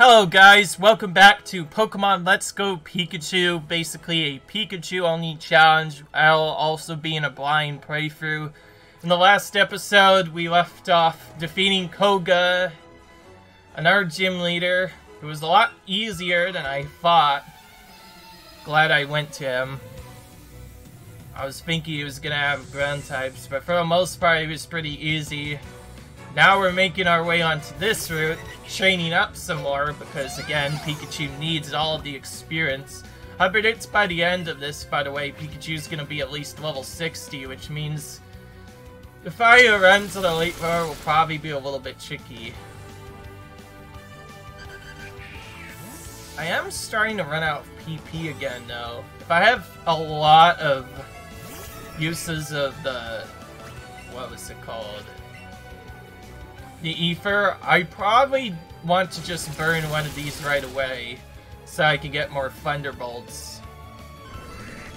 Hello guys, welcome back to Pokemon Let's Go Pikachu, basically a Pikachu only challenge. I'll also be in a blind playthrough. In the last episode, we left off defeating Koga, another gym leader. It was a lot easier than I thought. Glad I went to him. I was thinking he was gonna have ground types, but for the most part it was pretty easy. Now we're making our way onto this route, training up some more, because again, Pikachu needs all of the experience. I predict by the end of this, by the way, Pikachu's gonna be at least level 60, which means if I run to the late floor, will probably be a little bit tricky. I am starting to run out of PP again, though. If I have a lot of uses of the... what was it called? The ether, I probably want to just burn one of these right away so I can get more thunderbolts.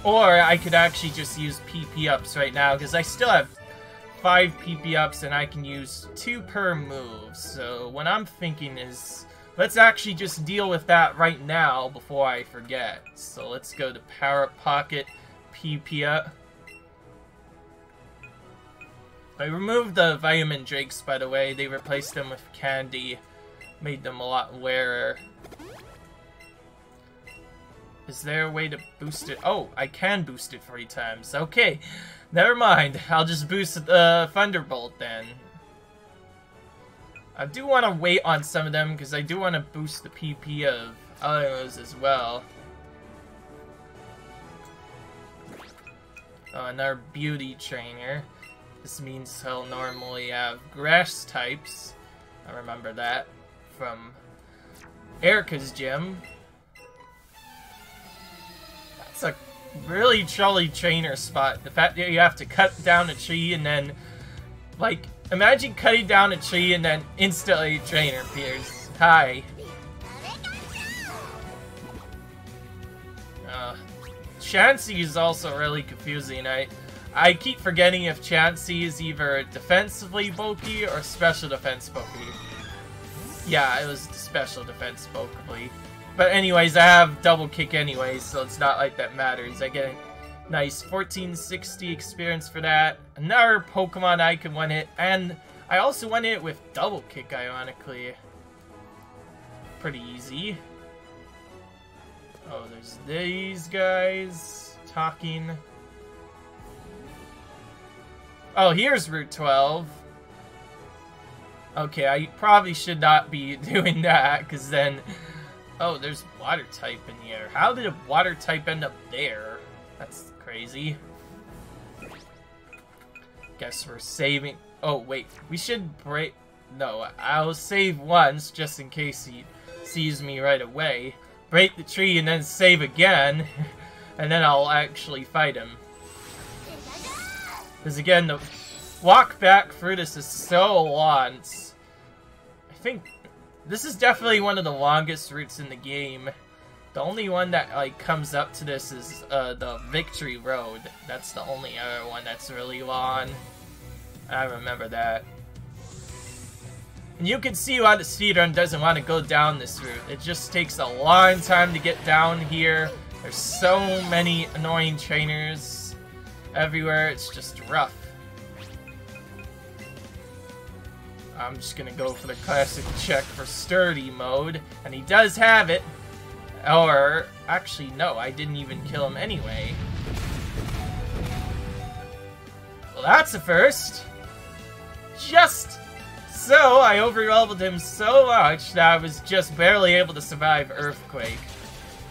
Or I could actually just use PP ups right now because I still have 5 PP ups and I can use 2 per move. So what I'm thinking is let's actually just deal with that right now before I forget. So let's go to Power Up Pocket, PP up. I removed the vitamin drakes, by the way. They replaced them with candy. Made them a lot rarer. Is there a way to boost it? Oh, I can boost it 3 times. Okay, never mind. I'll just boost the Thunderbolt then. I do want to wait on some of them because I do want to boost the PP of others as well. Oh, another beauty trainer. This means he'll normally have grass types. I remember that from Erica's gym. That's a really jolly trainer spot. The fact that you have to cut down a tree and then, like, imagine cutting down a tree and then instantly a trainer appears. Hi. Chansey is also really confusing. I keep forgetting if Chansey is either defensively bulky or special defense bulky. Yeah, it was special defense bulky. But anyways, I have double kick anyways, so it's not like that matters. I get a nice 1460 experience for that. Another Pokemon I can one-hit, and I also one-hit with double kick, ironically. Pretty easy. Oh, there's these guys talking. Oh, here's Route 12. Okay, I probably should not be doing that, because then... Oh, there's water type in here. How did a water type end up there? That's crazy. Guess we're saving... Oh, wait. We should break... No, I'll save once, just in case he sees me right away. Break the tree and then save again. And then I'll actually fight him. Because again, the walk back through this is so long. I think this is definitely one of the longest routes in the game. The only one that like comes up to this is the Victory Road. That's the only other one that's really long. I remember that. And you can see why the speedrun doesn't want to go down this route. It just takes a long time to get down here. There's so many annoying trainers everywhere, it's just rough. I'm just gonna go for the classic check for sturdy mode, and he does have it. Or, actually no, I didn't even kill him anyway. Well, that's a first. Just so, I overleveled him so much that I was just barely able to survive Earthquake.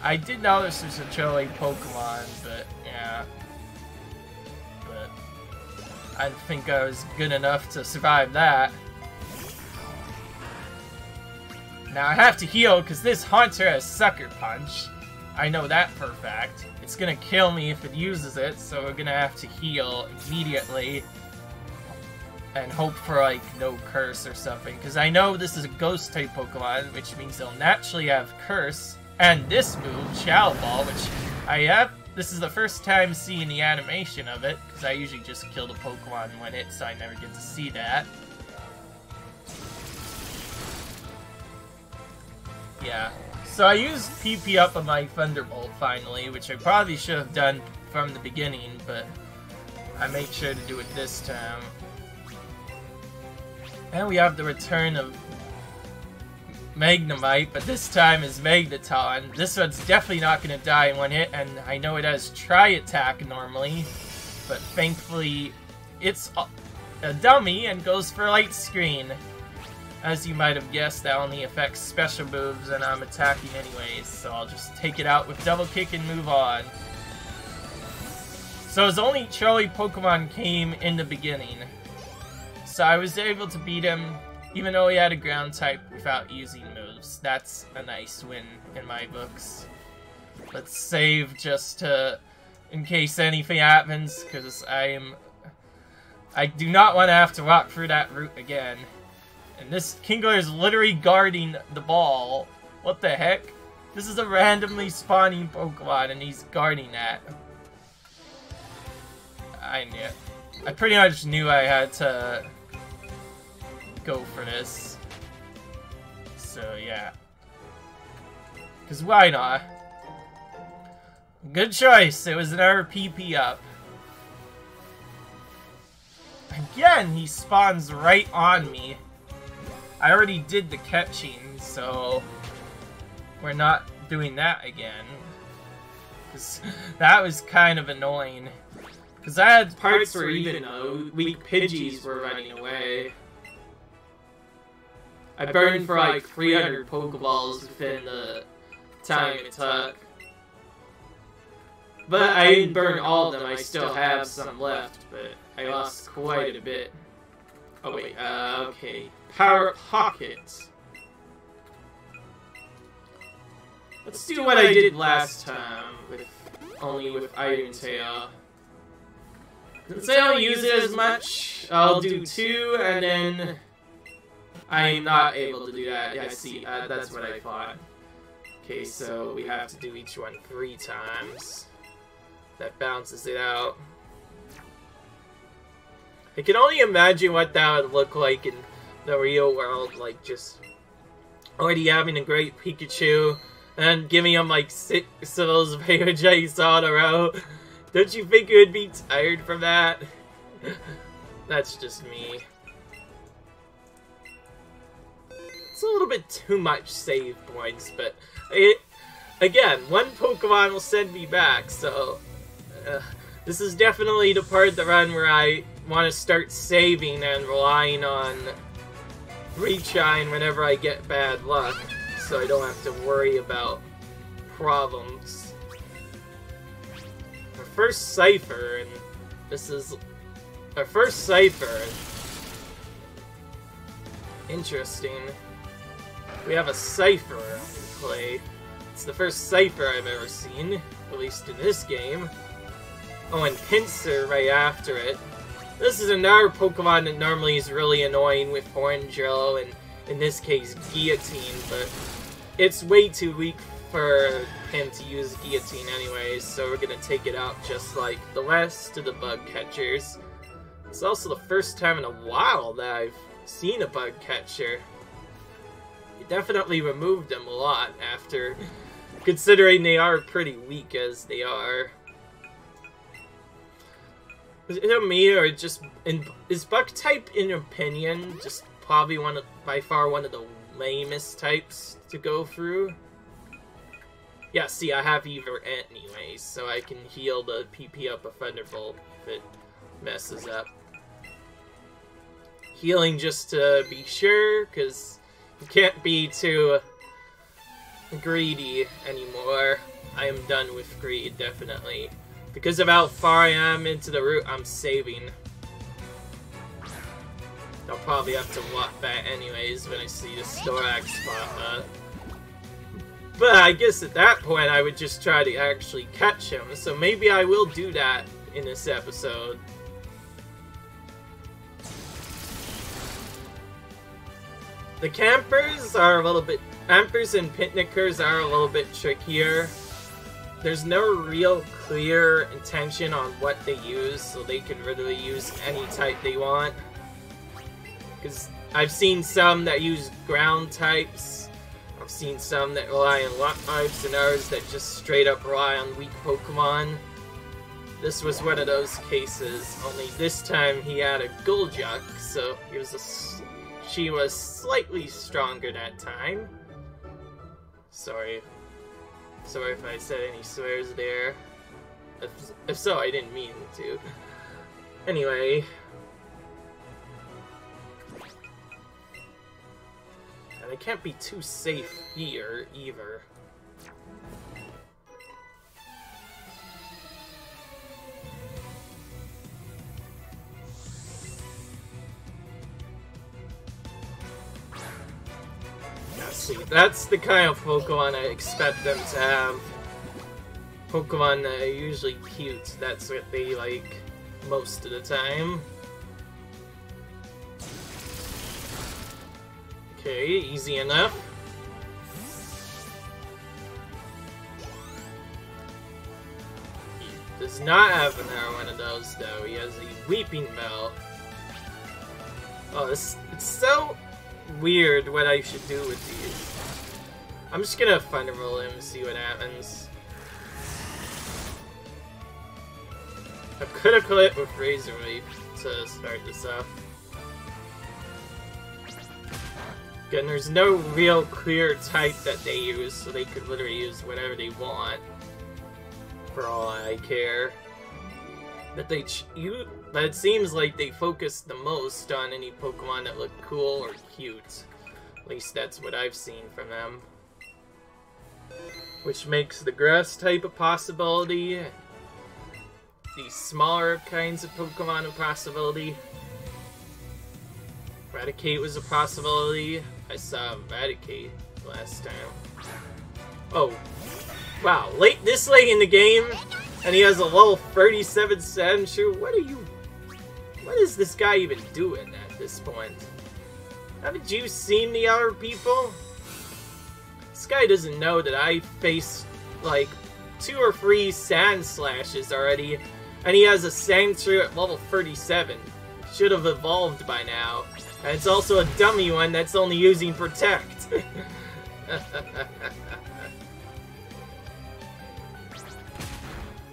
I did know this was a trolling Pokemon, but yeah. I didn't think I was good enough to survive that. Now I have to heal because this Haunter has Sucker Punch. I know that for a fact. It's gonna kill me if it uses it, so we're gonna have to heal immediately. And hope for like no curse or something. Because I know this is a ghost type Pokemon, which means they'll naturally have curse. And this move, Shadow Ball, which I have... This is the first time seeing the animation of it, because I usually just kill the Pokemon when it, so I never get to see that. Yeah. So I used PP up on my Thunderbolt finally, which I probably should have done from the beginning, but I made sure to do it this time. And we have the return of Magnemite, but this time is Magneton. This one's definitely not going to die in one hit, and I know it has Tri-Attack normally, but thankfully it's a dummy and goes for Light Screen. As you might have guessed, that only affects special moves, and I'm attacking anyways, so I'll just take it out with Double Kick and move on. So his only Charlie Pokemon came in the beginning, so I was able to beat him even though he had a ground type without using moves. That's a nice win in my books. Let's save just to, in case anything happens, because I do not want to have to walk through that route again. And this Kingler is literally guarding the ball. What the heck? This is a randomly spawning Pokemon and he's guarding that. I pretty much knew I had to go for this. So yeah. Because why not? Good choice. It was another PP up. Again, he spawns right on me. I already did the catching, so we're not doing that again. Because that was kind of annoying. Because I had parts where even weak Pidgeys were running away. I burned for like 300 Pokeballs within the time it took. But I didn't burn all of them, I still have some left, but I lost quite a bit. Oh wait, okay. Power Pocket. Let's do what I did last time, only with Iron Tail. Since I don't use it as much, I'll do 2, and then I'm not able to do that. Yeah, see, that's what I thought. Okay, so we have to do each one 3 times. That balances it out. I can only imagine what that would look like in the real world, like just already having a great Pikachu and giving him like 6 of those Pikachu all in a row. Don't you think you would be tired from that? That's just me. It's a little bit too much save points, but again, one Pokemon will send me back, so this is definitely the part of the run where I want to start saving and relying on retrying whenever I get bad luck, so I don't have to worry about problems. Our first Cypher, and this is our first Cypher. Interesting. We have a Cypher to play. It's the first Cypher I've ever seen, at least in this game. Oh, and Pinsir right after it. This is another Pokemon that normally is really annoying with Orange Yellow, and in this case, Guillotine, but it's way too weak for him to use Guillotine anyways, so we're gonna take it out just like the rest of the bug catchers. It's also the first time in a while that I've seen a bug catcher. He definitely removed them a lot after, considering they are pretty weak as they are. Is it me, or just is bug type, in your opinion, just probably by far one of the lamest types to go through? Yeah, see, I have Eevee anyways, so I can heal the PP up a Thunderbolt if it messes up. Healing just to be sure, because you can't be too greedy anymore. I am done with greed, definitely. Because of how far I am into the route, I'm saving. I'll probably have to walk back anyways when I see the Storax pop up. But I guess at that point I would just try to actually catch him, so maybe I will do that in this episode. The campers are a little bit... Campers and Picnickers are a little bit trickier. There's no real clear intention on what they use, so they can literally use any type they want. Because I've seen some that use ground types, I've seen some that rely on lock types and others that just straight up rely on weak Pokemon. This was one of those cases, only this time he had a Guljuk, so she was slightly stronger that time. Sorry if I said any swears there. If so, I didn't mean to. Anyway. And I can't be too safe here, either. See, that's the kind of Pokemon I expect them to have. Pokemon that are usually cute, that's what they like most of the time. Okay, easy enough. He does not have another one of those though, he has a Weeping Bell. Oh, it's so weird what I should do with these. I'm just gonna Thunderbolt him and see what happens. I could have clipped with Razor Leaf to start this off. Again, there's no real clear type that they use, so they could literally use whatever they want. For all I care. But but it seems like they focus the most on any Pokemon that look cool or cute. At least that's what I've seen from them. Which makes the grass type a possibility. The smaller kinds of Pokemon a possibility. Eradicate was a possibility. I saw Eradicate last time. Oh. Wow, this late in the game, and he has a level 37 Sandshrew. What is this guy even doing at this point? Haven't you seen the other people? This guy doesn't know that I faced, like, 2 or 3 Sand Slashes already, and he has a Sandshrew at level 37. Should have evolved by now. And it's also a dummy one that's only using Protect.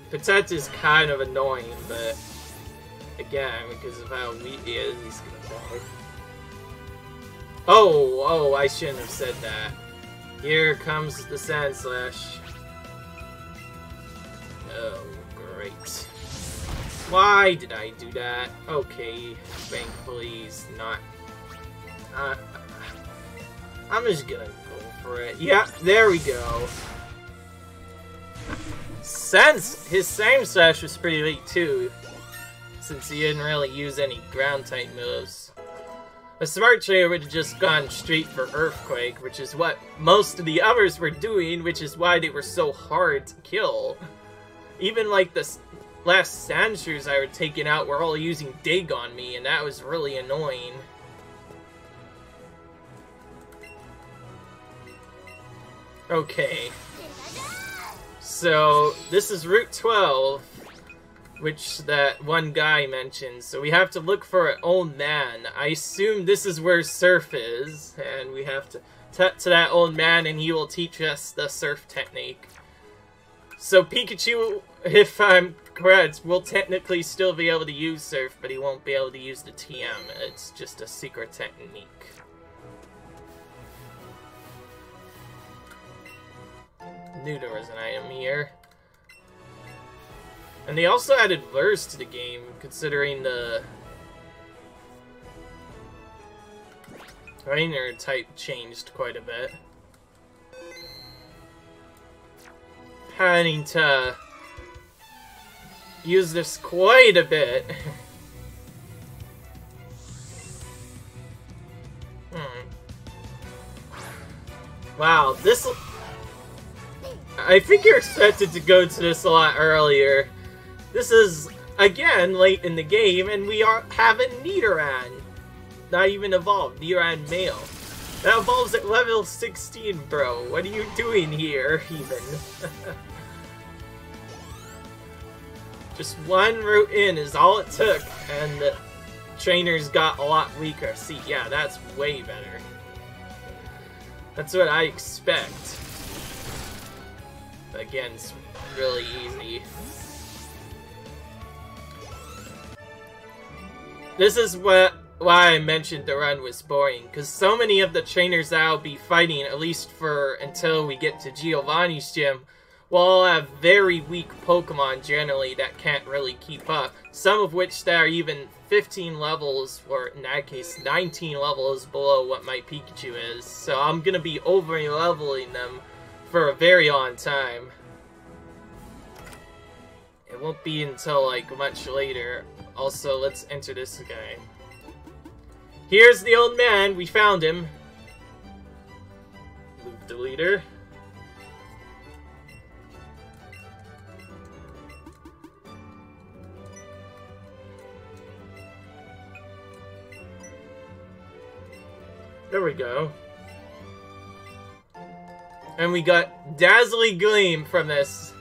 Protect is kind of annoying, but again, because of how weak he is, he's gonna die. Oh, I shouldn't have said that. Here comes the Sand Slash. Oh, great. Why did I do that? Okay, thankfully he's not. I'm just gonna go for it. Yeah, there we go. His Sand Slash was pretty weak too, since he didn't really use any ground-type moves. A smart trainer would have just gone straight for Earthquake, which is what most of the others were doing, which is why they were so hard to kill. Even like the last Sandshrews I were taking out were all using Dig on me, and that was really annoying. Okay. So, this is Route 12, which that one guy mentioned. So we have to look for an old man. I assume this is where Surf is, and we have to talk to that old man and he will teach us the Surf technique. So Pikachu, if I'm correct, will technically still be able to use Surf, but he won't be able to use the TM. It's just a secret technique. Knew there was an item here. And they also added lures to the game, considering the trainer type changed quite a bit. Having to use this quite a bit. Wow, this... I think you're expected to go to this a lot earlier. This is, again, late in the game, and we have a Nidoran. Not even evolved. Nidoran male. That evolves at level 16, bro. What are you doing here, even? Just one route in is all it took, and the trainers got a lot weaker. See, yeah, that's way better. That's what I expect. But again, it's really easy. This is why I mentioned the run was boring, because so many of the trainers that I'll be fighting, at least for until we get to Giovanni's gym, will all have very weak Pokemon generally that can't really keep up. Some of which that are even 15 levels, or in that case 19 levels below what my Pikachu is. So I'm gonna be over-leveling them for a very long time. It won't be until like much later. Also, let's enter this guy. Here's the old man, we found him. Loop the leader. There we go. And we got Dazzling Gleam from this.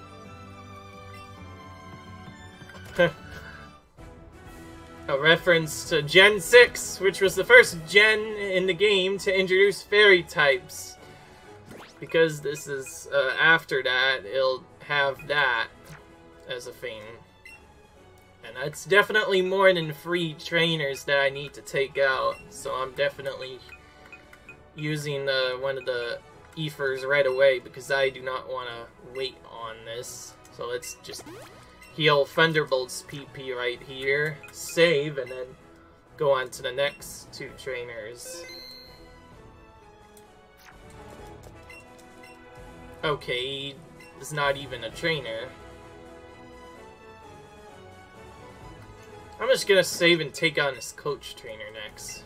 A reference to Gen 6, which was the first gen in the game to introduce fairy types. Because this is, after that, it'll have that as a thing. And that's definitely more than 3 trainers that I need to take out. So I'm definitely using one of the Ethers right away, because I do not want to wait on this. So let's just heal Thunderbolt's PP right here, save, and then go on to the next 2 trainers. Okay, he's not even a trainer. I'm just gonna save and take on this coach trainer next.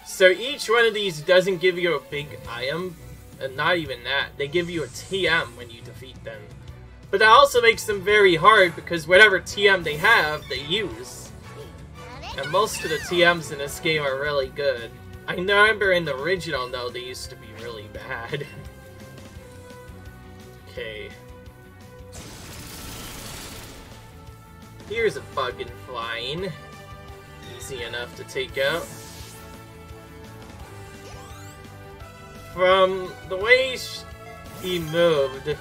So each one of these doesn't give you a big item, and not even that. They give you a TM when you defeat them. But that also makes them very hard, because whatever TM they have, they use. And most of the TMs in this game are really good. I remember in the original, though, they used to be really bad. Okay. Here's a bug and flying. Easy enough to take out. From the way he moved,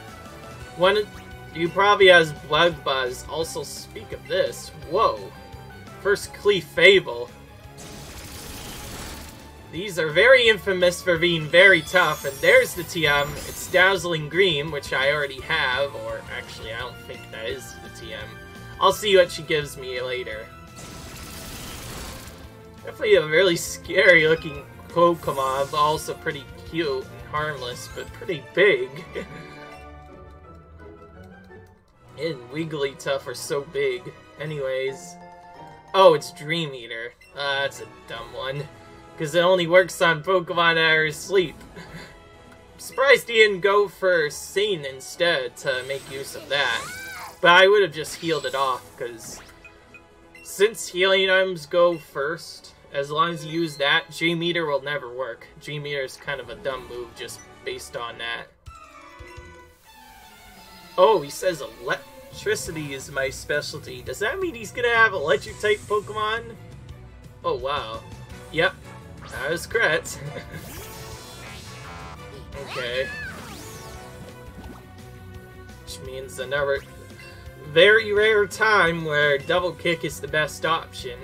you probably has Blood Buzz. Also, speak of this. Whoa. First Clefable. These are very infamous for being very tough, and there's the TM. It's Dazzling Gleam, which I already have, or actually I don't think that is the TM. I'll see what she gives me later. Definitely a really scary looking Pokemon, but also pretty cute and harmless, but pretty big. And Wigglytuff are so big. Anyways. Oh, it's Dream Eater. That's a dumb one. Because it only works on Pokemon that are asleep. I'm surprised he didn't go for Sane instead to make use of that. But I would have just healed it off, because since healing items go first, as long as you use that, Dream Eater will never work. Dream Eater is kind of a dumb move just based on that. Oh, he says electricity is my specialty. Does that mean he's gonna have electric-type Pokemon? Oh, wow. Yep, that was correct. Okay. Which means another very rare time where Double Kick is the best option.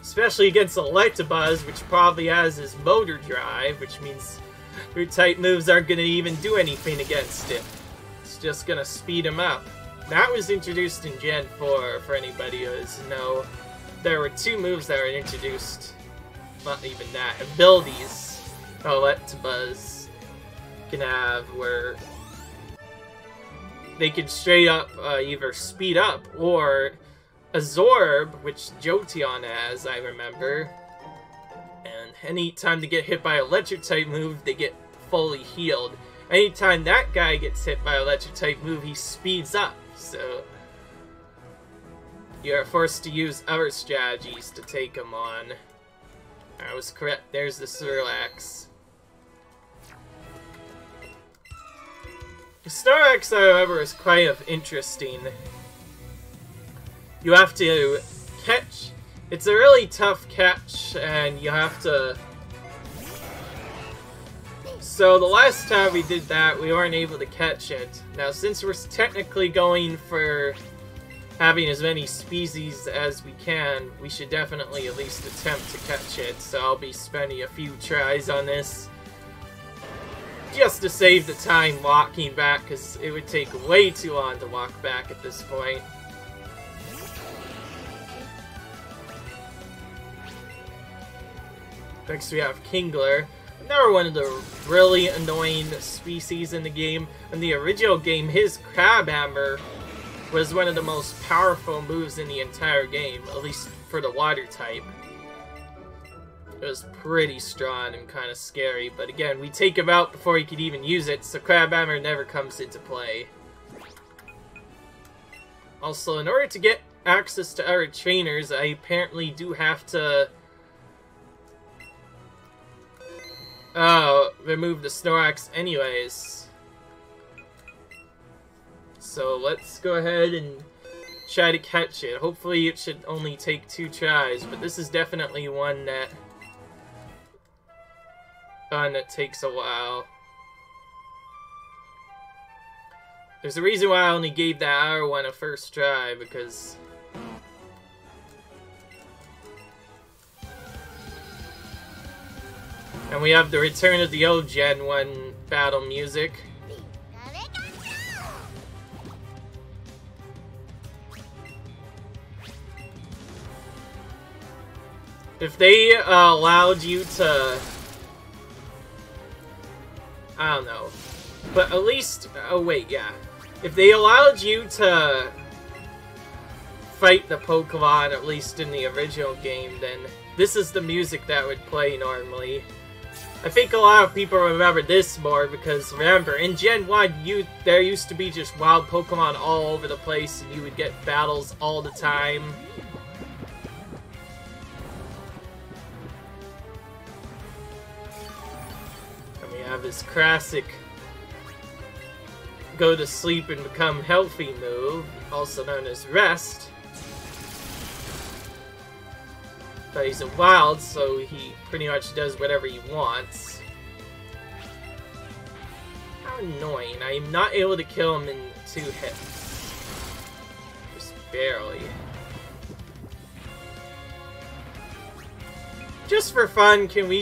Especially against Electabuzz, which probably has his Motor Drive, which means your type moves aren't going to even do anything against it. It's just going to speed him up. That was introduced in Gen 4, for anybody who doesn't know. There were 2 moves that were introduced. Not even that. Abilities Electabuzz can have where they can straight up either speed up or Absorb, which Jolteon has, I remember. And anytime they get hit by an electric type move, they get fully healed. Anytime that guy gets hit by an electric type move, he speeds up. So you are forced to use other strategies to take him on. I was correct. There's the Snorlax. The Snorlax, however, is quite interesting. you have to catch. It's a really tough catch, and you have to... So the last time we did that, we weren't able to catch it. Now, since we're technically going for having as many species as we can, we should definitely at least attempt to catch it. So I'll be spending a few tries on this, just to save the time walking back, because it would take way too long to walk back at this point. Next we have Kingler. Another one of the really annoying species in the game. In the original game, his Crab Hammer was one of the most powerful moves in the entire game, at least for the water type. It was pretty strong and kind of scary, but again, we take him out before he could even use it, so Crab Hammer never comes into play. Also, in order to get access to other trainers, I apparently do have to remove the Snorlax anyways. So let's go ahead and try to catch it. Hopefully it should only take 2 tries, but this is definitely one that takes a while. There's a reason why I only gave that other one a first try, because and we have the Return of the Old Gen 1 battle music. If they allowed you to... I don't know. But at least... Oh wait, yeah. If they allowed you to fight the Pokemon, at least in the original game, then this is the music that would play normally. I think a lot of people remember this more because, remember, in Gen 1, there used to be just wild Pokemon all over the place, and you would get battles all the time. And we have this classic go to sleep and become healthy move, also known as Rest. But he's a wild, so he pretty much does whatever he wants. How annoying. I am not able to kill him in 2 hits. Just barely. Just for fun, can we,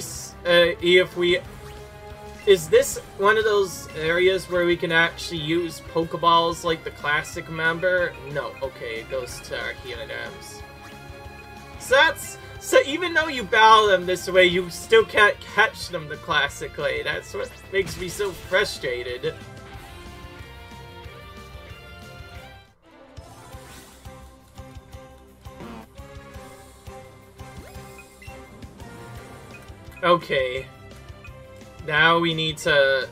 is this one of those areas where we can actually use Pokeballs like the classic member? No. Okay, it goes to Archaeodams. So even though you battle them this way, you still can't catch them the classic way. That's what makes me so frustrated. Okay. Now we need to...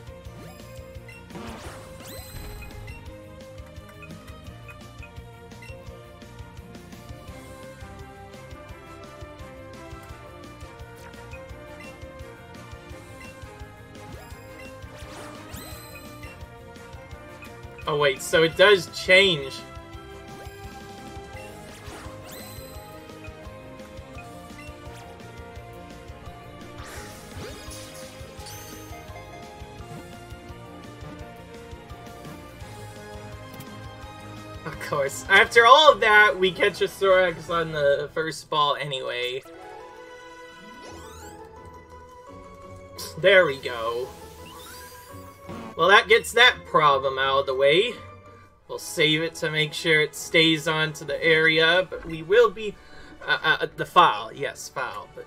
Oh wait, so it does change. Of course. After all of that, we catch a Snorlax on the first ball anyway. There we go. Well, that gets that problem out of the way. We'll save it to make sure it stays onto the area, but we will be... the file. Yes, file. But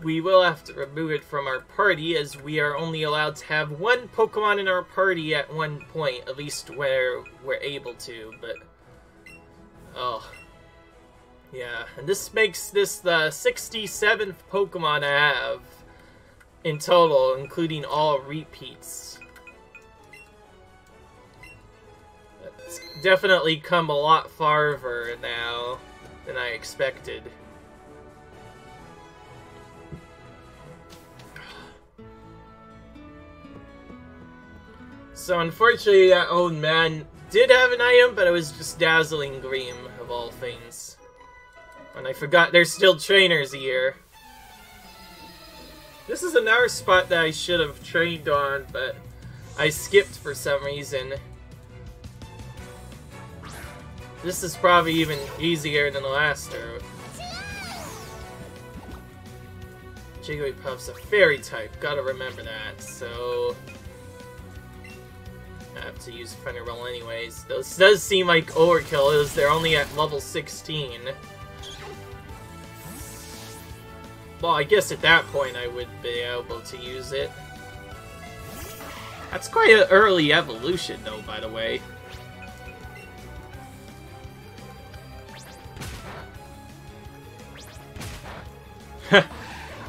we will have to remove it from our party, as we are only allowed to have 1 Pokemon in our party at one point, at least where we're able to, but... Oh. Yeah, and this makes this the 67th Pokemon I have in total, including all repeats. It's definitely come a lot farther now than I expected. So unfortunately that old man did have an item, but it was just Dazzling Gleam, of all things. And I forgot there's still trainers here. This is another spot that I should have trained on, but I skipped for some reason. This is probably even easier than the last route. Jigglypuff's a fairy type, gotta remember that, so... I have to use Thunderbolt anyways. This does seem like overkill, as they're only at level 16. Well, I guess at that point I would be able to use it. That's quite an early evolution, though, by the way.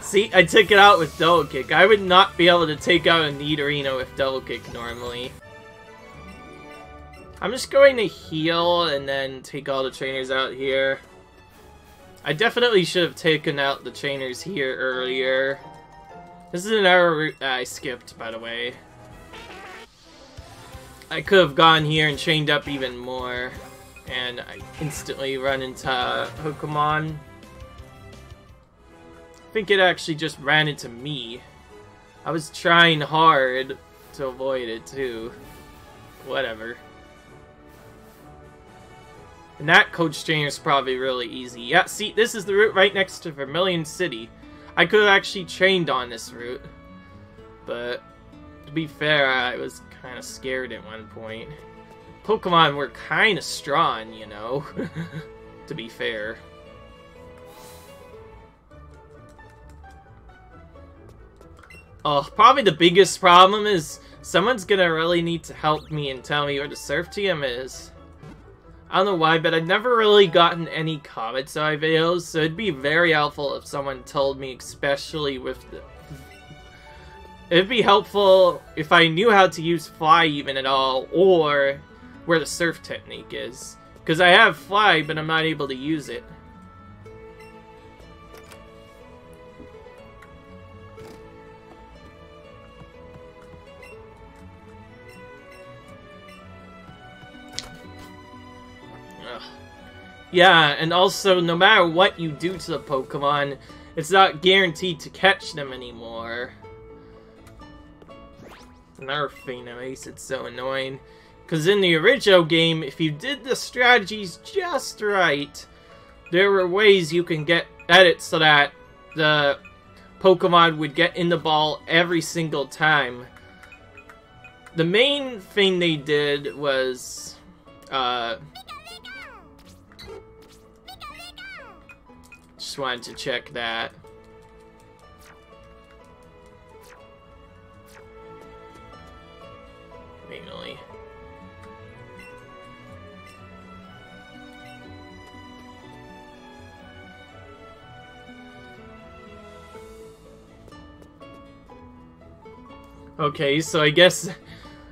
See, I took it out with Double Kick. I would not be able to take out a Nidorino with Double Kick normally. I'm just going to heal and then take all the trainers out here. I definitely should have taken out the trainers here earlier. This is another route that I skipped, by the way. I could have gone here and chained up even more. And I instantly run into Pokémon. I think it actually just ran into me. I was trying hard to avoid it, too. Whatever. And that coach trainer is probably really easy. Yeah, see, this is the route right next to Vermilion City. I could have actually trained on this route. But, to be fair, I was kind of scared at one point. Pokemon were kind of strong, you know, to be fair. Oh, probably the biggest problem is someone's gonna really need to help me and tell me where the Surf TM is. I don't know why, but I've never really gotten any comments on my videos, so it'd be very helpful if someone told me, especially with the... It'd be helpful if I knew how to use Fly even at all, or where the Surf technique is. Because I have Fly, but I'm not able to use it. Yeah, and also, no matter what you do to the Pokemon, it's not guaranteed to catch them anymore. Another thing that makes it so annoying. Because in the original game, if you did the strategies just right, there were ways you can get at it so that the Pokemon would get in the ball every single time. The main thing they did was... just wanted to check that. Manually. Okay, so I guess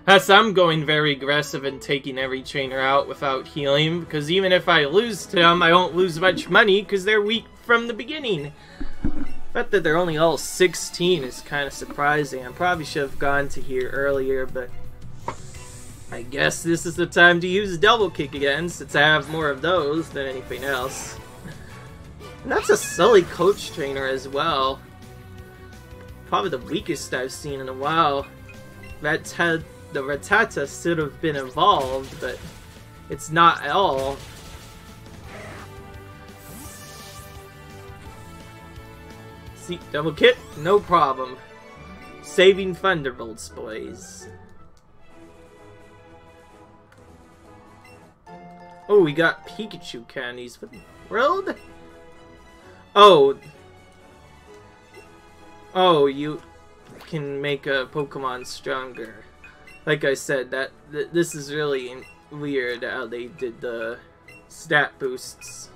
as I'm going very aggressive and taking every trainer out without healing, because even if I lose to them, I won't lose much money because they're weak from the beginning. The fact that they're only all 16 is kind of surprising. I probably should have gone to here earlier, but I guess this is the time to use Double Kick again, since I have more of those than anything else. And that's a silly coach trainer as well. Probably the weakest I've seen in a while. The Rattata should have been evolved, but it's not at all. See, Double Kick, no problem. Saving Thunderbolts, boys. Oh, we got Pikachu candies. What in the world? Oh. Oh, you can make a Pokemon stronger. Like I said, this is really weird how they did the stat boosts.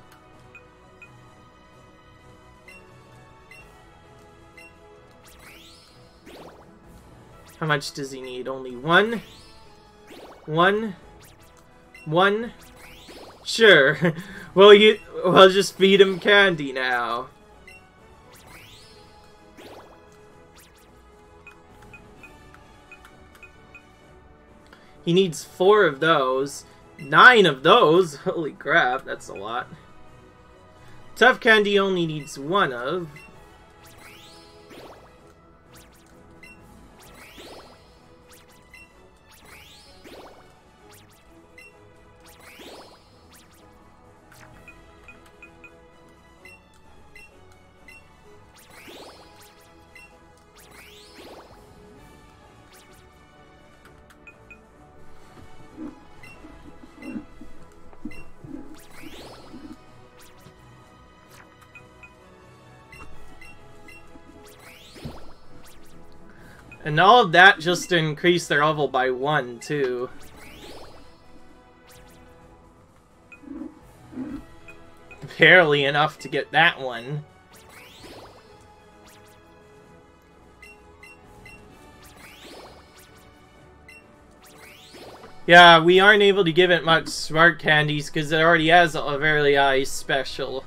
How much does he need? Only one? One? Sure. We'll just feed him candy now. He needs 4 of those. 9 of those? Holy crap, that's a lot. Tough Candy only needs 1 of. And all of that just to increase their level by 1, too. Barely enough to get that one. Yeah, we aren't able to give it much smart candies because it already has a very high special.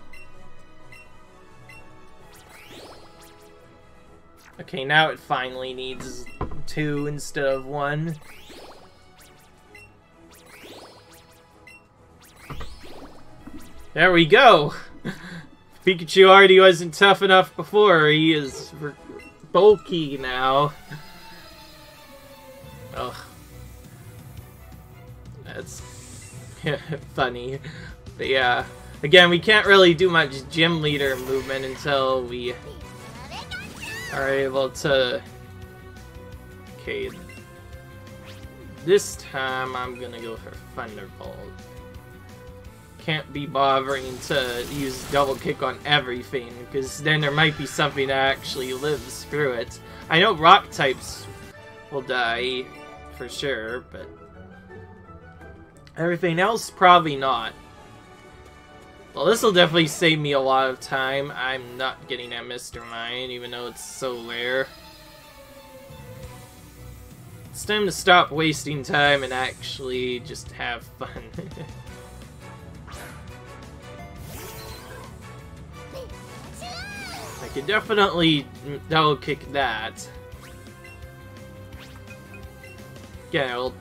Okay, now it finally needs 2 instead of 1. There we go! Pikachu already wasn't tough enough before, he is bulky now. Ugh. That's funny. But yeah, again, we can't really do much gym leader movement until we are able to... Okay. This time I'm gonna go for Thunderbolt. Can't be bothering to use double kick on everything, because then there might be something that actually lives through it. I know rock types will die for sure, but everything else probably not. Well, this will definitely save me a lot of time. I'm not getting that Mr. Mime, even though it's so rare. It's time to stop wasting time and actually just have fun. I could definitely double kick that. Yeah, it'll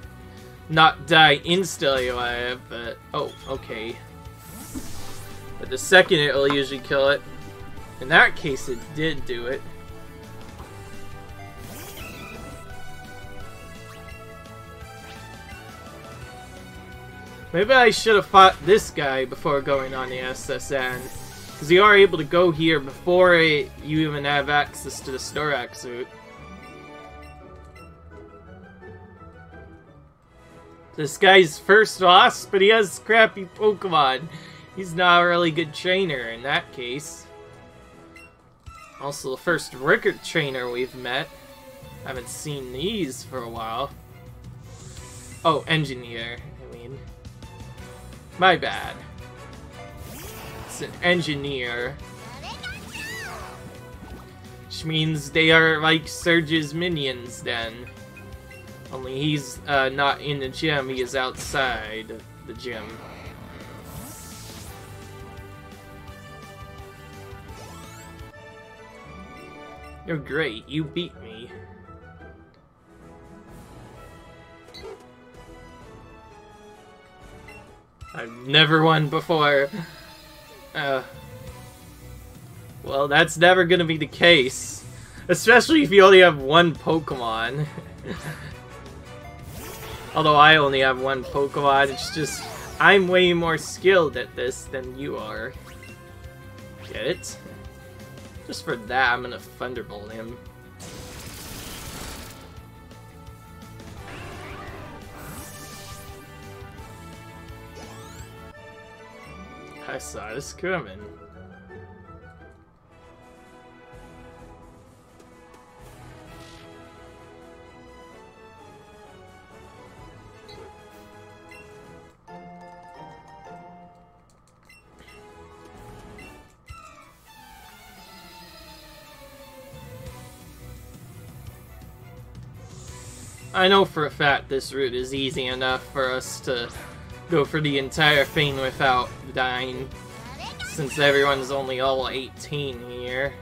not die instantly alive, but... Oh, okay. But the second it'll usually kill it. In that case, it did do it. Maybe I should have fought this guy before going on the SSN. Because you are able to go here before you even have access to the Storak suit. This guy's first boss, but he has crappy Pokemon. He's not a really good trainer in that case. Also the first record trainer we've met. Haven't seen these for a while. Oh, engineer, I mean. My bad. It's an engineer. Which means they are like Surge's minions then. Only he's not in the gym, he is outside the gym. You're great, you beat me. I've never won before. Well, that's never gonna be the case. Especially if you only have 1 Pokemon. Although I only have 1 Pokemon, it's just I'm way more skilled at this than you are. Get it? Just for that, I'm gonna Thunderbolt him. I saw this coming. I know for a fact this route is easy enough for us to go for the entire thing without dying, since everyone's only all 18 here.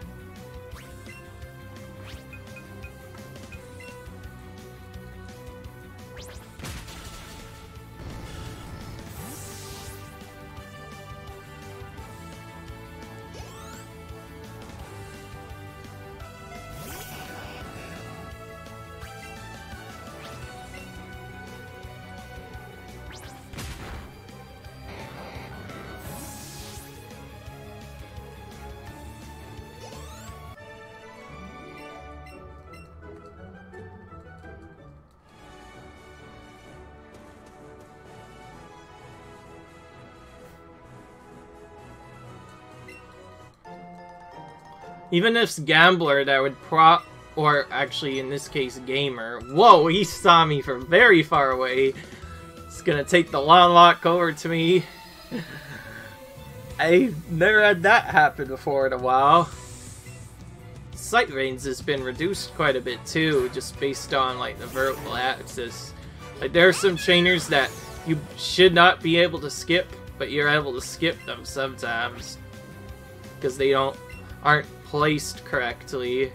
Even this gambler that would or actually in this case gamer. Whoa, he saw me from very far away. It's gonna take the long walk over to me. I've never had that happen before in a while. Sight range has been reduced quite a bit too, just based on like the vertical axis. Like there are some trainers that you should not be able to skip, but you're able to skip them sometimes because they aren't placed correctly.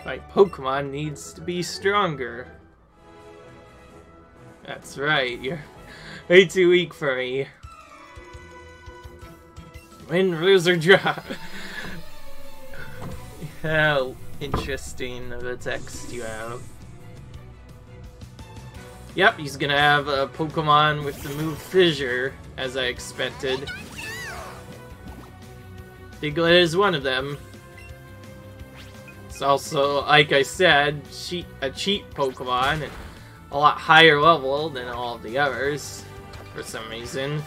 My Pokemon needs to be stronger. That's right, you're way too weak for me. Win, lose, or draw. How interesting of a text you have. Yep, he's gonna have a Pokemon with the move Fissure, as I expected. Diglett is one of them. It's also, like I said, a cheat Pokemon, and a lot higher level than all of the others, for some reason.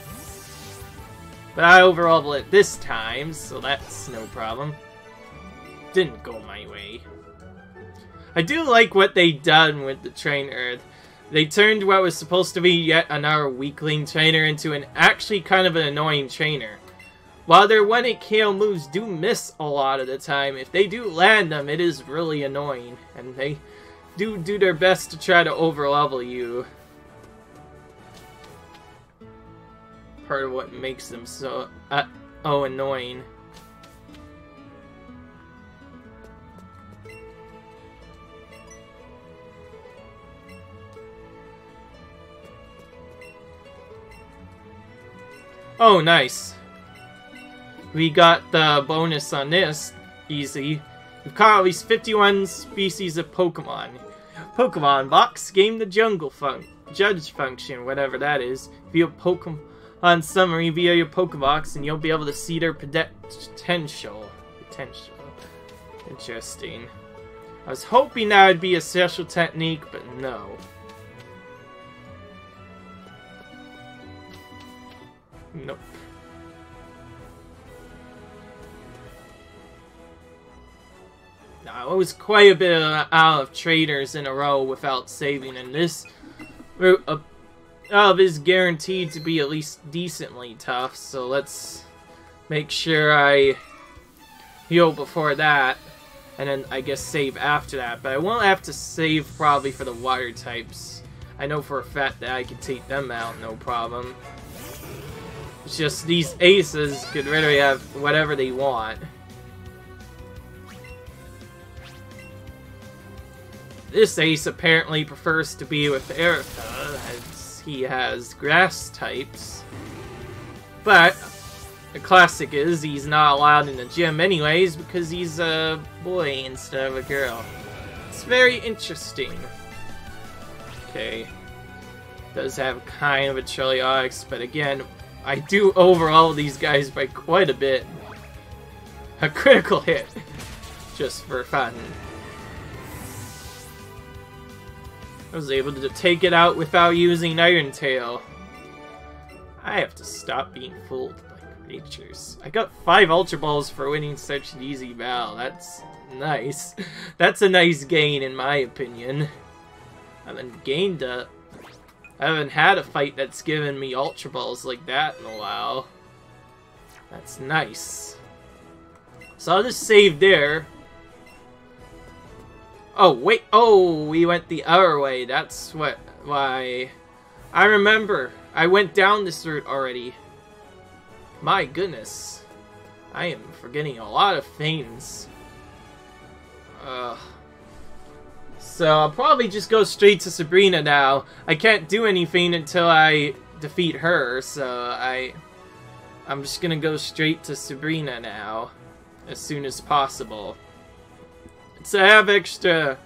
But I over-level it this time, so that's no problem. Didn't go my way. I do like what they done with the trainer. They turned what was supposed to be yet another weakling trainer into an actually kind of an annoying trainer. While their 1-hit KO moves do miss a lot of the time, if they do land them, it is really annoying. And they do their best to try to over-level you. Part of what makes them so annoying. Oh, nice. We got the bonus on this. Easy. We've caught at least 51 species of Pokemon. Pokemon Box, game the jungle judge function, whatever that is. View Pokemon summary via your Pokebox, and you'll be able to see their potential. Interesting. I was hoping that would be a special technique, but no. Nope. Now, it was quite a bit out of traders in a row without saving, and this route is guaranteed to be at least decently tough, so let's make sure I heal before that, and then I guess save after that. But I won't have to save probably for the water types. I know for a fact that I can take them out, no problem. It's just these aces could really have whatever they want. This ace apparently prefers to be with Erica, as he has grass types. But the classic is he's not allowed in the gym anyways because he's a boy instead of a girl. It's very interesting. Okay. Does have kind of a Chilliax, but again, I do overall these guys by quite a bit. A critical hit. Just for fun. I was able to take it out without using Iron Tail. I have to stop being fooled by creatures. I got 5 Ultra Balls for winning such an easy battle. That's nice. That's a nice gain in my opinion. I haven't had a fight that's given me Ultra Balls like that in a while. That's nice. So I'll just save there. Oh, wait. Oh, we went the other way. That's why. I remember. I went down this route already. My goodness. I am forgetting a lot of things. So I'll probably just go straight to Sabrina now. I can't do anything until I defeat her, so I'm just gonna go straight to Sabrina now. As soon as possible. So I have extra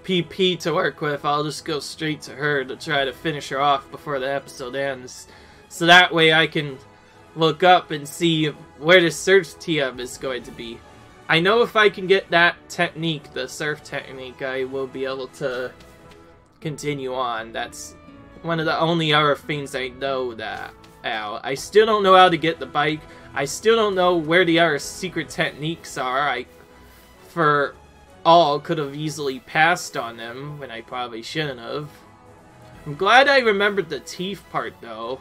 PP to work with, I'll just go straight to her to try to finish her off before the episode ends. So that way I can look up and see where the search TM is going to be. I know if I can get that technique, the surf technique, I will be able to continue on. That's one of the only other things I know that out. I still don't know how to get the bike. I still don't know where the other secret techniques are. I, for all, could have easily passed on them when I probably shouldn't have. I'm glad I remembered the teeth part though,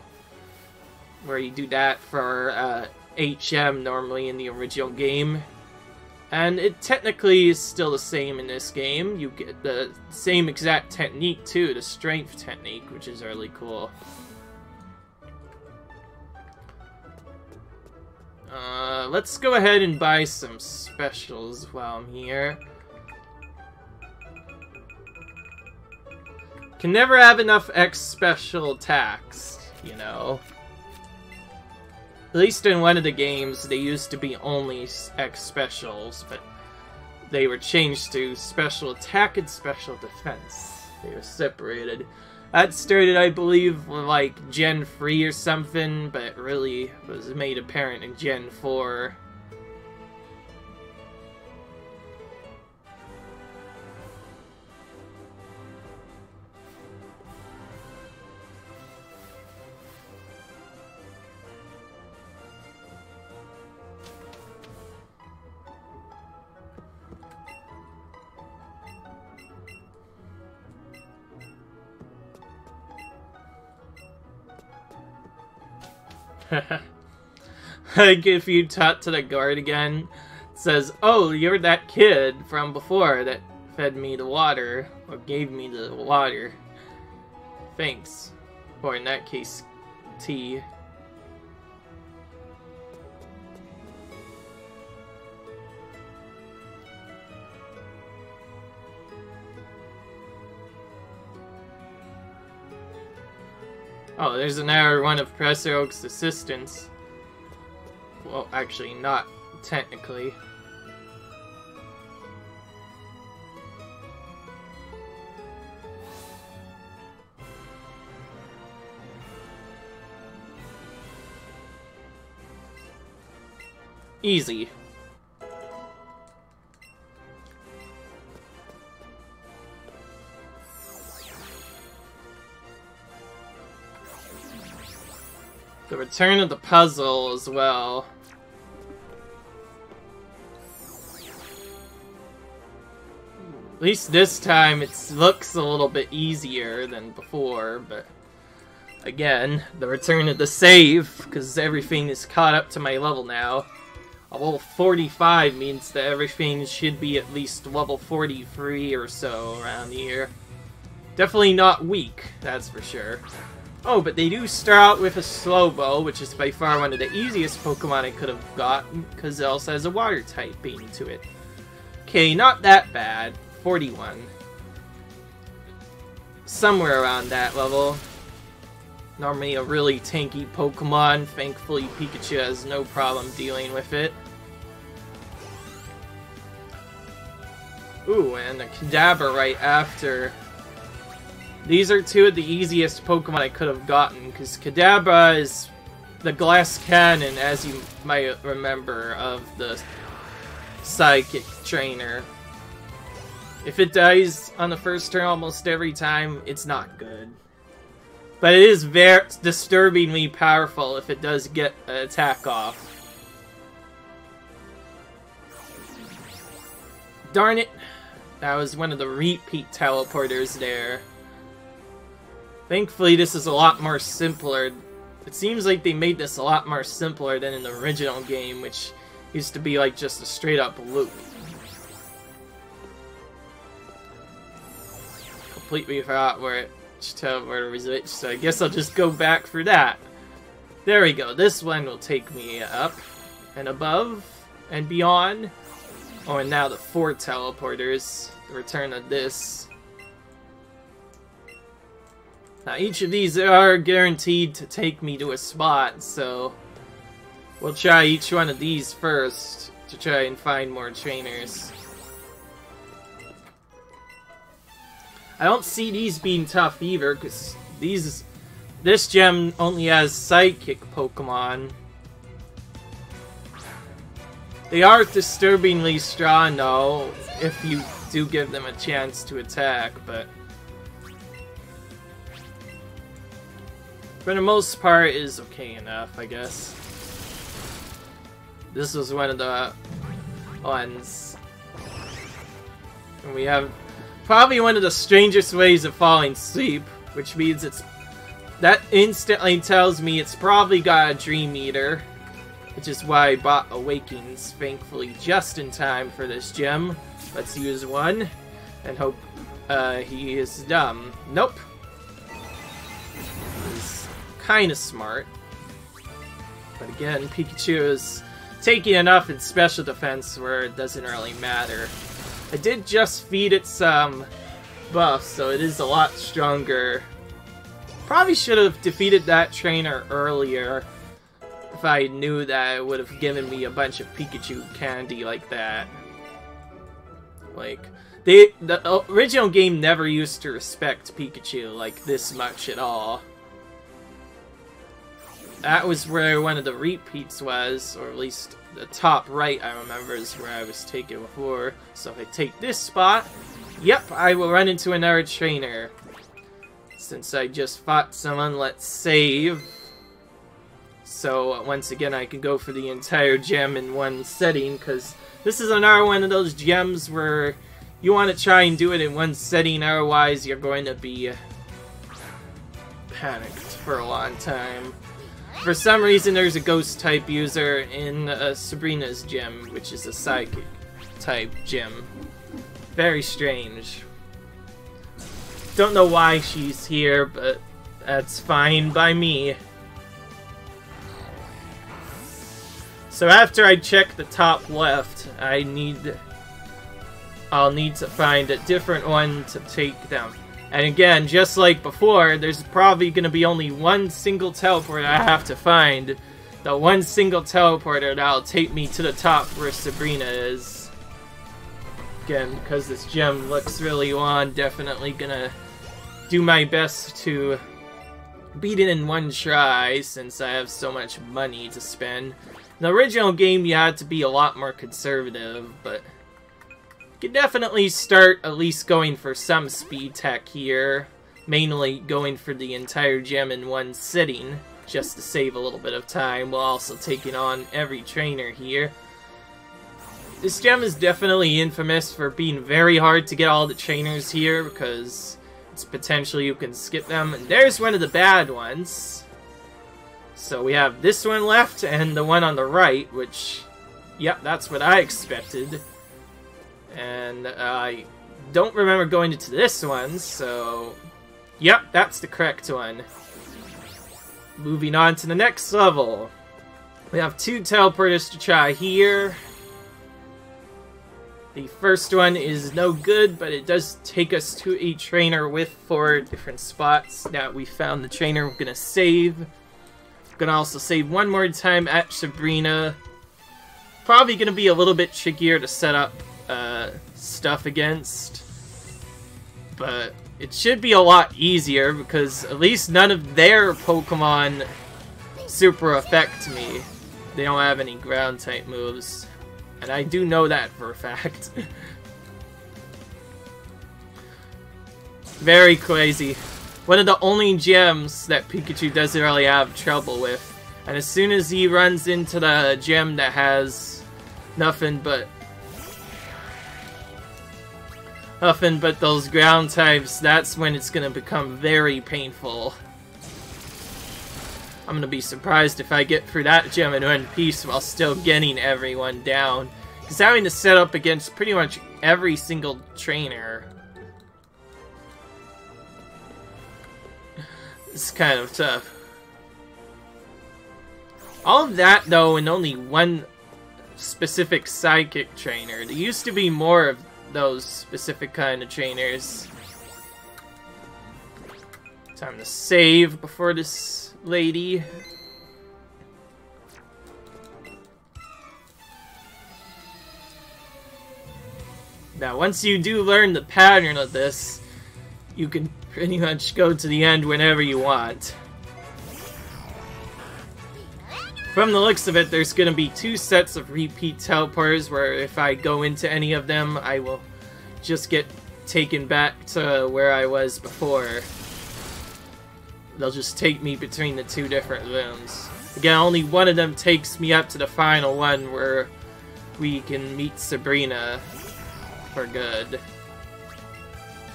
where you do that for HM normally in the original game. And it technically is still the same in this game. You get the same exact technique too, the strength technique, which is really cool. Let's go ahead and buy some specials while I'm here. Can never have enough X special attacks, you know. At least in one of the games, they used to be only X specials, but they were changed to special attack and special defense. They were separated. That started, I believe, with like Gen 3 or something, but it really was made apparent in Gen 4. Like if you talk to the guard again, it says, "Oh, you're that kid from before that fed me the water, or gave me the water. Thanks." Or in that case, tea. Oh, there's another one of Professor Oak's assistants. Well, actually, not technically. Easy. The return of the puzzle as well. At least this time it looks a little bit easier than before, but again, the return of the save, because everything is caught up to my level now. A level 45 means that everything should be at least level 43 or so around here. Definitely not weak, that's for sure. Oh, but they do start out with a Slowbo, which is by far one of the easiest Pokemon I could have gotten, because it also has a water type being to it. Okay, not that bad. 41. Somewhere around that level. Normally a really tanky Pokemon. Thankfully, Pikachu has no problem dealing with it. Ooh, and a Kadabra right after. These are two of the easiest Pokemon I could have gotten, because Kadabra is the glass cannon, as you might remember, of the Psychic Trainer. If it dies on the first turn almost every time, it's not good. But it is very disturbingly powerful if it does get an attack off. Darn it! That was one of the repeat teleporters there. Thankfully, this is a lot more simpler. It seems like they made this a lot more simpler than in the original game, which used to be like just a straight up loop. Completely forgot where teleporter was which, so I guess I'll just go back for that. There we go. This one will take me up and above and beyond. Oh, and now the 4 teleporters. The return of this. Now, each of these are guaranteed to take me to a spot, so we'll try each one of these first to try and find more trainers. I don't see these being tough either, because this gem only has Psychic Pokemon. They are disturbingly strong, though, if you do give them a chance to attack, but for the most part, it is okay enough, I guess. This was one of the ones. And we have probably one of the strangest ways of falling asleep, which means that instantly tells me it's probably got a Dream Eater, which is why I bought Awakens, thankfully just in time for this gem. Let's use one and hope he is dumb. Nope. He's kind of smart. But again, Pikachu is taking enough in special defense where it doesn't really matter. I did just feed it some buffs, so it is a lot stronger. Probably should have defeated that trainer earlier if I knew that it would have given me a bunch of Pikachu candy like that. Like, the original game never used to respect Pikachu like this much at all. That was where one of the repeats was, or at least the top right I remember is where I was taken before. So if I take this spot, yep, I will run into another trainer. Since I just fought someone, let's save. So once again I can go for the entire gem in one setting, because this is another one of those gems where you want to try and do it in one setting, otherwise you're going to be panicked for a long time. For some reason, there's a Ghost-type user in Sabrina's gym, which is a Psychic-type gym. Very strange. Don't know why she's here, but that's fine by me. So after I check the top left, I'll need to find a different one to take them. And again, just like before, there's probably going to be only one single teleporter I have to find. The one single teleporter that'll take me to the top where Sabrina is. Again, because this gem looks really long, definitely gonna do my best to beat it in one try, since I have so much money to spend. In the original game, you had to be a lot more conservative, but you can definitely start at least going for some speed tech here. Mainly going for the entire gem in one sitting, just to save a little bit of time, while also taking on every trainer here. This gem is definitely infamous for being very hard to get all the trainers here, because it's potentially you can skip them. And there's one of the bad ones. So we have this one left, and the one on the right, which, yep, that's what I expected. And I don't remember going into this one, so yep, that's the correct one. Moving on to the next level. We have two teleporters to try here. The first one is no good, but it does take us to a trainer with 4 different spots. Now we found the trainer, we're gonna save. Gonna also save one more time at Sabrina. Probably gonna be a little bit trickier to set up stuff against, but it should be a lot easier because at least none of their Pokemon super affect me. They don't have any ground type moves, and I do know that for a fact. Very crazy. One of the only gems that Pikachu doesn't really have trouble with, and as soon as he runs into the gem that has nothing but those ground types, that's when it's gonna become very painful. I'm gonna be surprised if I get through that gem in one piece while still getting everyone down. Because having to set up against pretty much every single trainer is kind of tough. All of that, though, in only one specific Psychic trainer. There used to be more of those specific kind of trainers. Time to save before this lady. Now, once you do learn the pattern of this, you can pretty much go to the end whenever you want. From the looks of it, there's going to be 2 sets of repeat teleporters where if I go into any of them, I will just get taken back to where I was before. They'll just take me between the 2 different rooms. Again, only one of them takes me up to the final one where we can meet Sabrina for good.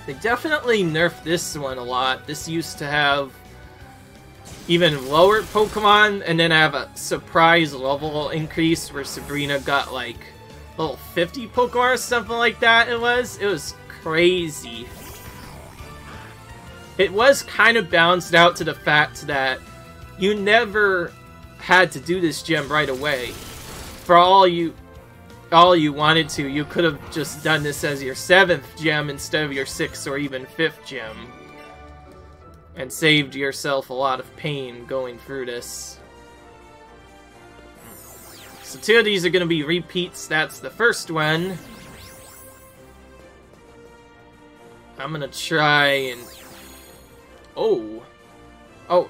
They definitely nerfed this one a lot. This used to have even lower Pokemon, and then have a surprise level increase where Sabrina got like level 50 Pokemon or something like that. It was crazy. It was kind of balanced out to the fact that you never had to do this gem right away. For all you wanted to, you could have just done this as your 7th gem instead of your 6th or even 5th gem. And saved yourself a lot of pain going through this. So 2 of these are going to be repeats. That's the first one. I'm going to try and... Oh,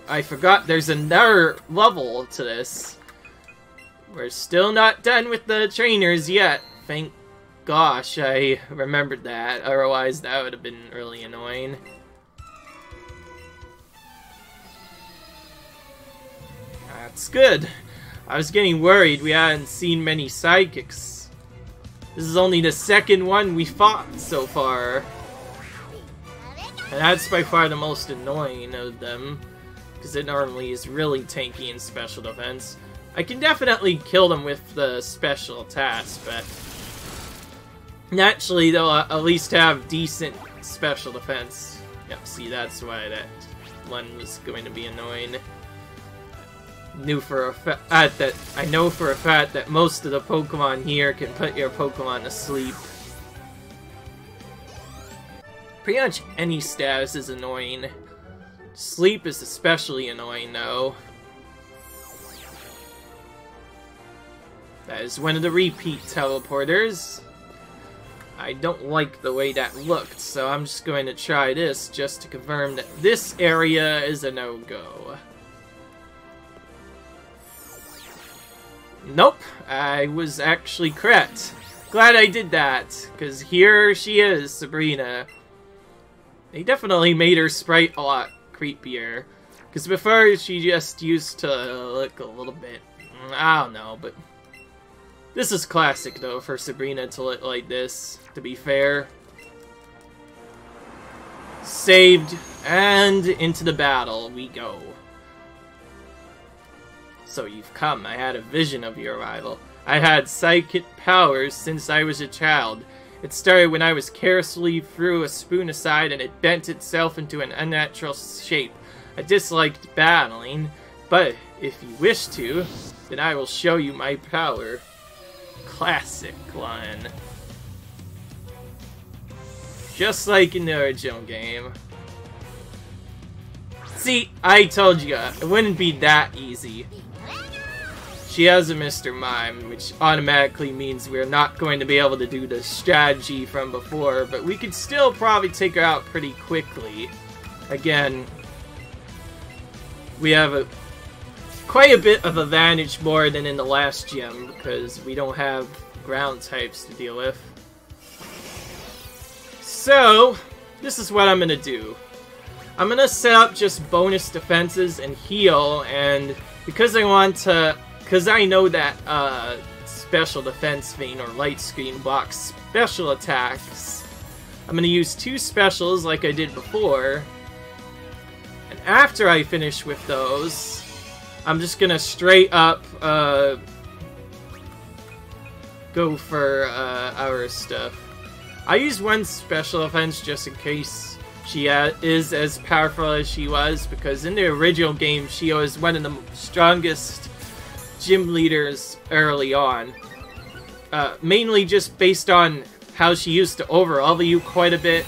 I forgot there's another level to this. We're still not done with the trainers yet. Thank gosh I remembered that. Otherwise, that would have been really annoying. That's good. I was getting worried we hadn't seen many psychics. This is only the 2nd one we fought so far. And that's by far the most annoying of them, because it normally is really tanky in special defense. I can definitely kill them with the special attacks, but naturally they'll at least have decent special defense. Yep, see, that's why that one was going to be annoying. I know for a fact that most of the Pokemon here can put your Pokemon to sleep. Pretty much any status is annoying. Sleep is especially annoying, though. That is one of the repeat teleporters. I don't like the way that looked, so I'm just going to try this just to confirm that this area is a no-go. Nope, I was actually correct. Glad I did that, because here she is, Sabrina. They definitely made her sprite a lot creepier. Because before, she just used to look a little bit... I don't know, but... This is classic, though, for Sabrina to look like this, to be fair. Saved, and into the battle we go. So you've come. I had a vision of your arrival. I had psychic powers since I was a child. It started when I was carelessly threw a spoon aside and it bent itself into an unnatural shape. I disliked battling, but if you wish to, then I will show you my power. Classic line. Just like in the original game. See, I told you, it wouldn't be that easy. She has a Mr. Mime, which automatically means we're not going to be able to do the strategy from before, but we could still probably take her out pretty quickly. Again, we have quite a bit of advantage more than in the last gem, because we don't have ground types to deal with. So, this is what I'm going to do. I'm going to set up just bonus defenses and heal, and because I know that special defense vein or light screen blocks special attacks, I'm going to use 2 specials like I did before. And after I finish with those, I'm just going to straight up go for our stuff. I use 1 special offense just in case she is as powerful as she was, because in the original game she was one of the strongest gym leaders early on. Mainly just based on how she used to overlevel you quite a bit,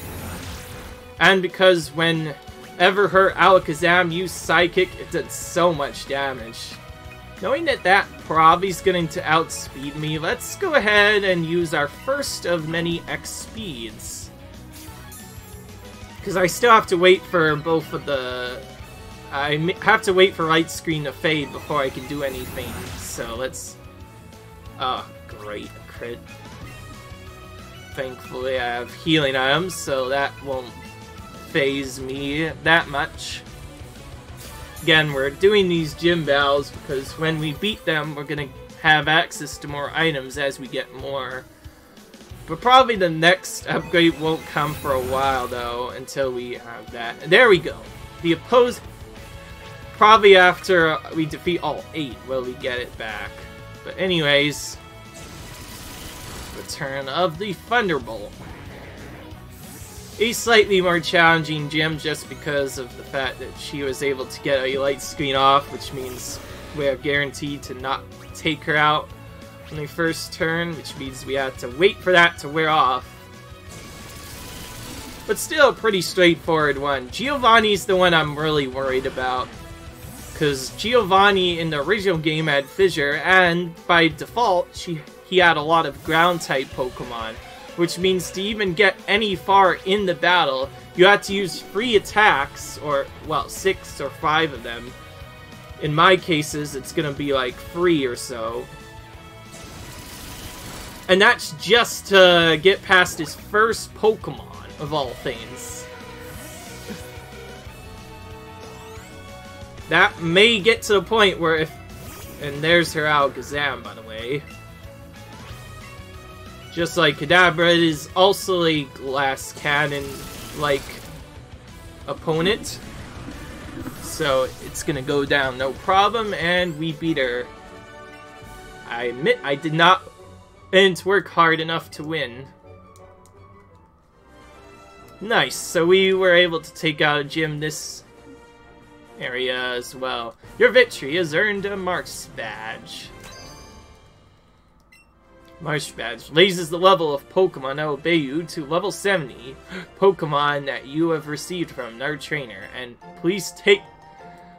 and because whenever her Alakazam used Psychic, it did so much damage. Knowing that that probably is going to outspeed me, let's go ahead and use our first of many X speeds. Because I still have to wait for both of the I have to wait for light screen to fade before I can do anything. So let's... Oh, great. Crit. Thankfully I have healing items, so that won't phase me that much. Again, we're doing these gym battles because when we beat them, we're gonna have access to more items as we get more. But probably the next upgrade won't come for a while, though, until we have that. And there we go. The opposed... Probably after we defeat all 8 will we get it back. But anyways... Return of the Thunderbolt. A slightly more challenging gym just because of the fact that she was able to get a light screen off, which means we are guaranteed to not take her out on the first turn, which means we have to wait for that to wear off. But still a pretty straightforward one. Giovanni's the one I'm really worried about, because Giovanni in the original game had Fissure, and by default he had a lot of ground-type Pokemon, which means to even get any far in the battle, you have to use 3 attacks, or, well, 6 or 5 of them. In my cases, it's gonna be like 3 or so. And that's just to get past his first Pokemon, of all things. That may get to the point where if... And there's her Alakazam, by the way. Just like Kadabra, it is also a glass cannon-like opponent. So it's gonna go down no problem, and we beat her. I admit I did not work hard enough to win. Nice, so we were able to take out a gym this area as well. Your victory has earned a Marks badge. Marsh Badge raises the level of Pokemon that obey you to level 70 Pokemon that you have received from our trainer, and please take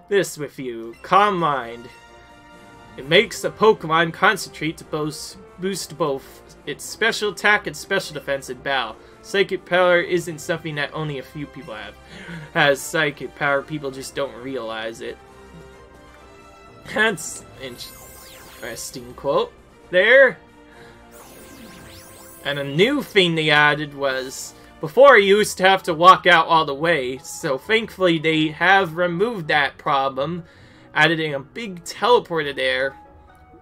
this with you. Calm Mind. It makes a Pokemon concentrate to boost both its special attack and special defense in battle. Psychic power isn't something that only a few people have. As psychic power, people just don't realize it. That's interesting quote there. And a new thing they added was, before you used to have to walk out all the way, so thankfully they have removed that problem, adding a big teleporter there.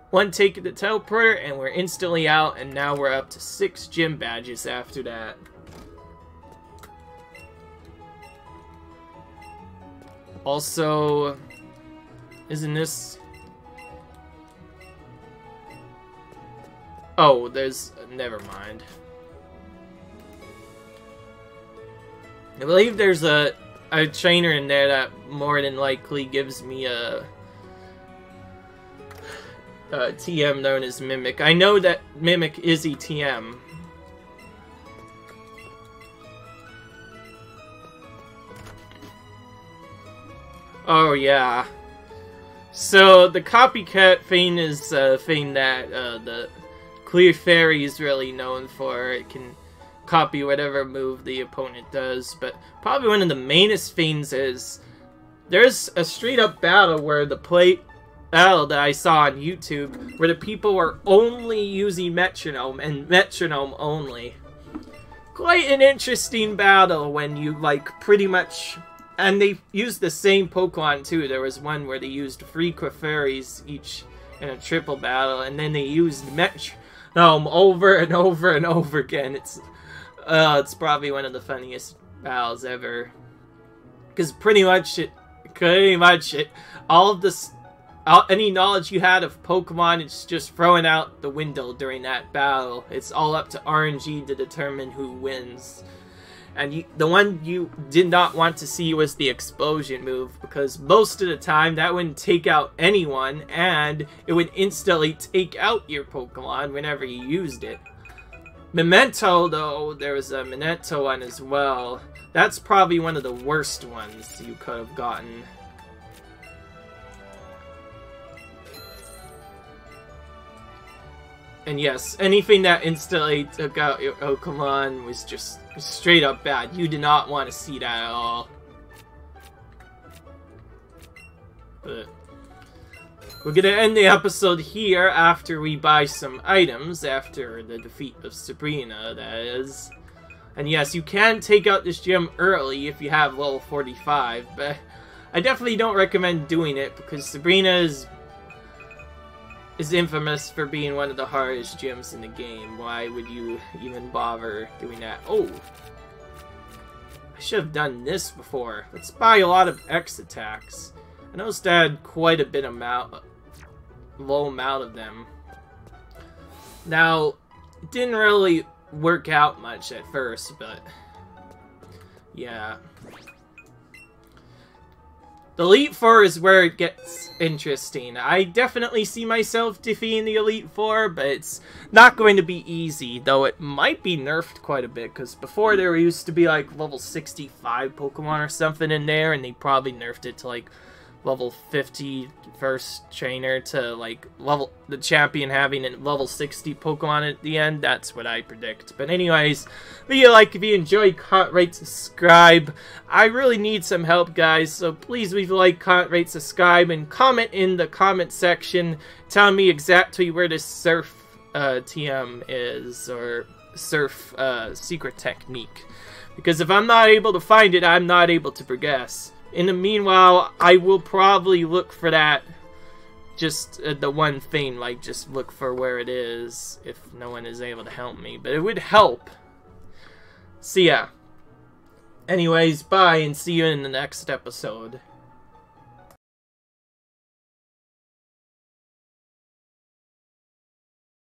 One take of the teleporter and we're instantly out, and now we're up to 6 gym badges after that. Also, isn't this... Oh, there's... Never mind. I believe there's a trainer in there that more than likely gives me a TM known as Mimic. I know that Mimic is a TM. Oh, yeah. So, the copycat thing is a thing that the Clear Fairy is really known for. It can copy whatever move the opponent does, but probably one of the mainest things is there's a straight up battle where the battle that I saw on YouTube where the people were only using Metronome and Metronome only. Quite an interesting battle when you like pretty much... And they used the same Pokemon too. There was one where they used 3 Clefairies each in a triple battle, and then they used Metronome over and over and over again. It's probably one of the funniest battles ever, because pretty much all of this, any knowledge you had of Pokemon, it's just thrown out the window during that battle. It's all up to RNG to determine who wins. And the one you did not want to see was the explosion move, because most of the time that wouldn't take out anyone, and it would instantly take out your Pokemon whenever you used it. Memento, though, there was a Memento one as well. That's probably one of the worst ones you could have gotten. And yes, anything that instantly took out your Pokemon was just straight up bad. You did not want to see that at all. But we're gonna end the episode here after we buy some items, after the defeat of Sabrina, that is. And yes, you can take out this gym early if you have level 45, but I definitely don't recommend doing it because Sabrina is infamous for being one of the hardest gyms in the game. Why would you even bother doing that? Oh! I should have done this before. Let's buy a lot of X attacks. I noticed I had quite a bit low amount of them. Now, it didn't really work out much at first, but yeah. The Elite Four is where it gets interesting. I definitely see myself defeating the Elite Four, but it's not going to be easy, though it might be nerfed quite a bit, because before there used to be like level 65 Pokemon or something in there, and they probably nerfed it to like level 50 first trainer to like the champion having a level 60 Pokemon at the end. That's what I predict. But anyways, leave a like if you enjoyed, comment, rate, subscribe. I really need some help, guys, so please leave a like, comment, rate, subscribe, and comment in the comment section telling me exactly where this Surf TM is, or Surf secret technique, because if I'm not able to find it, I'm not able to progress. In the meanwhile, I will probably look for that, just the one thing, like just look for where it is if no one is able to help me, but it would help. So yeah. Anyways, bye and see you in the next episode.